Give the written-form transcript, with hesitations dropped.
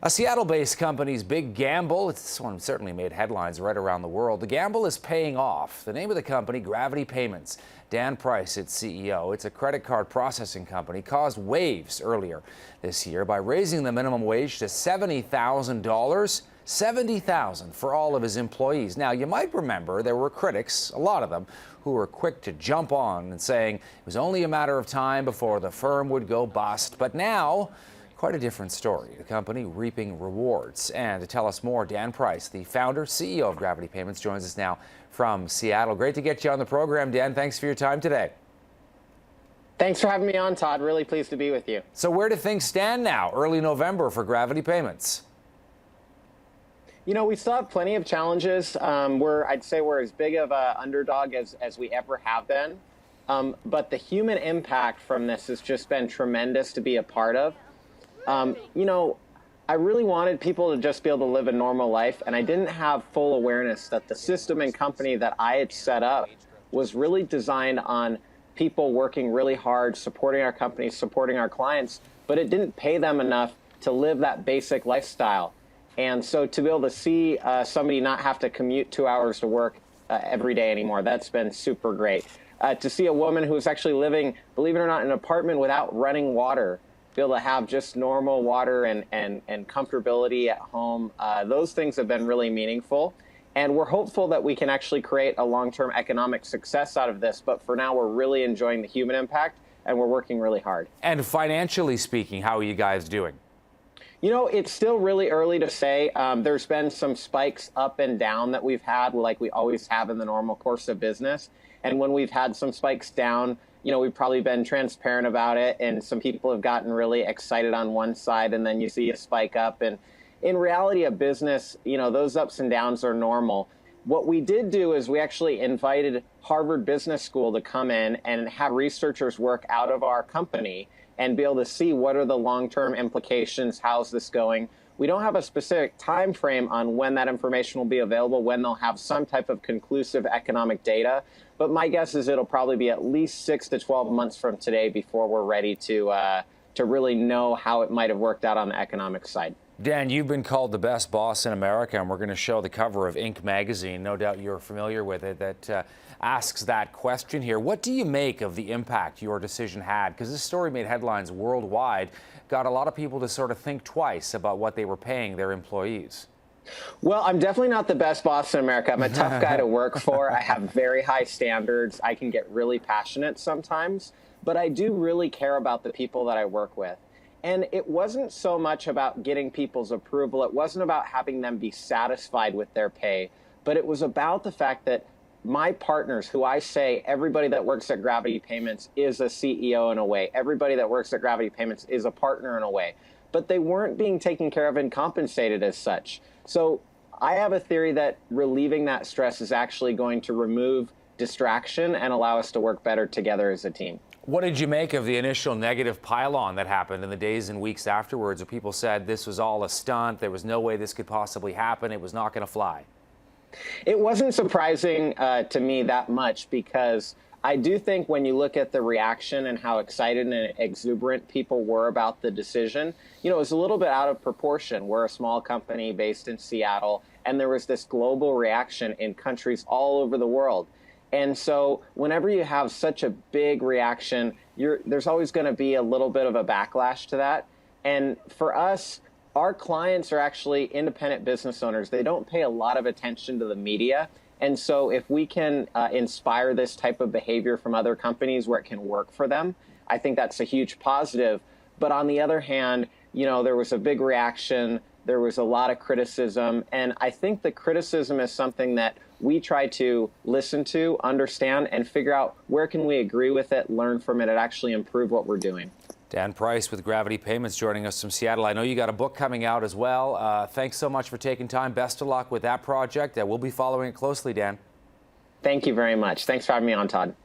A Seattle-based company's big gamble, this one certainly made headlines right around the world. The gamble is paying off. The name of the company, Gravity Payments. Dan Price, its CEO, it's a credit card processing company, caused waves earlier this year by raising the minimum wage to $70,000. $70,000 for all of his employees. Now, you might remember there were critics, a lot of them, who were quick to jump on and saying it was only a matter of time before the firm would go bust. But now, quite a different story. The company reaping rewards. And to tell us more, Dan Price, the founder, CEO of Gravity Payments, joins us now from Seattle. Great to get you on the program, Dan. Thanks for your time today. Thanks for having me on, Todd. Really pleased to be with you. So where do things stand now, early November, for Gravity Payments? You know, we still have plenty of challenges. I'd say we're as big of an underdog as we ever have been. But the human impact from this has just been tremendous to be a part of. You know, I really wanted people to just be able to live a normal life, and I didn't have full awareness that the system and company that I had set up was really designed on people working really hard, supporting our company, supporting our clients, but it didn't pay them enough to live that basic lifestyle. And so to be able to see somebody not have to commute 2 hours to work every day anymore, that's been super great. To see a woman who's actually living, believe it or not, in an apartment without running water, be able to have just normal water and comfortability at home, those things have been really meaningful. And we're hopeful that we can actually create a long-term economic success out of this. But for now, we're really enjoying the human impact, and we're working really hard. And financially speaking, how are you guys doing? You know, it's still really early to say. There's been some spikes up and down that we've had, like we always have in the normal course of business. And when we've had some spikes down, you know, we've probably been transparent about it. And some people have gotten really excited on one side, and then you see a spike up. And in reality, a business, you know, those ups and downs are normal. What we did do is we actually invited Harvard Business School to come in and have researchers work out of our company and be able to see what are the long-term implications, how's this going. We don't have a specific time frame on when that information will be available, when they'll have some type of conclusive economic data, but my guess is it'll probably be at least 6 to 12 months from today before we're ready to really know how it might have worked out on the economic side. Dan, you've been called the best boss in America, and we're going to show the cover of Inc. magazine. No doubt you're familiar with it, that asks that question here. What do you make of the impact your decision had? Because this story made headlines worldwide, got a lot of people to sort of think twice about what they were paying their employees. Well, I'm definitely not the best boss in America. I'm a tough guy to work for. I have very high standards. I can get really passionate sometimes, but I do really care about the people that I work with. And it wasn't so much about getting people's approval. It wasn't about having them be satisfied with their pay, but it was about the fact that my partners, who I say everybody that works at Gravity Payments is a CEO in a way, everybody that works at Gravity Payments is a partner in a way, but they weren't being taken care of and compensated as such. So I have a theory that relieving that stress is actually going to remove distraction and allow us to work better together as a team. What did you make of the initial negative pile-on that happened in the days and weeks afterwards, where people said this was all a stunt, there was no way this could possibly happen, it was not going to fly? It wasn't surprising to me that much, because I do think when you look at the reaction and how excited and exuberant people were about the decision, you know, it was a little bit out of proportion. We're a small company based in Seattle, and there was this global reaction in countries all over the world. And so whenever you have such a big reaction, there's always going to be a little bit of a backlash to that. And for us, our clients are actually independent business owners. They don't pay a lot of attention to the media. And so if we can inspire this type of behavior from other companies where it can work for them, I think that's a huge positive. But on the other hand, you know, there was a big reaction. There was a lot of criticism. And I think the criticism is something that we try to listen to, understand, and figure out where can we agree with it, learn from it, and actually improve what we're doing. Dan Price with Gravity Payments joining us from Seattle. I know you got a book coming out as well. Thanks so much for taking time. Best of luck with that project. We'll be following it closely, Dan. Thank you very much. Thanks for having me on, Todd.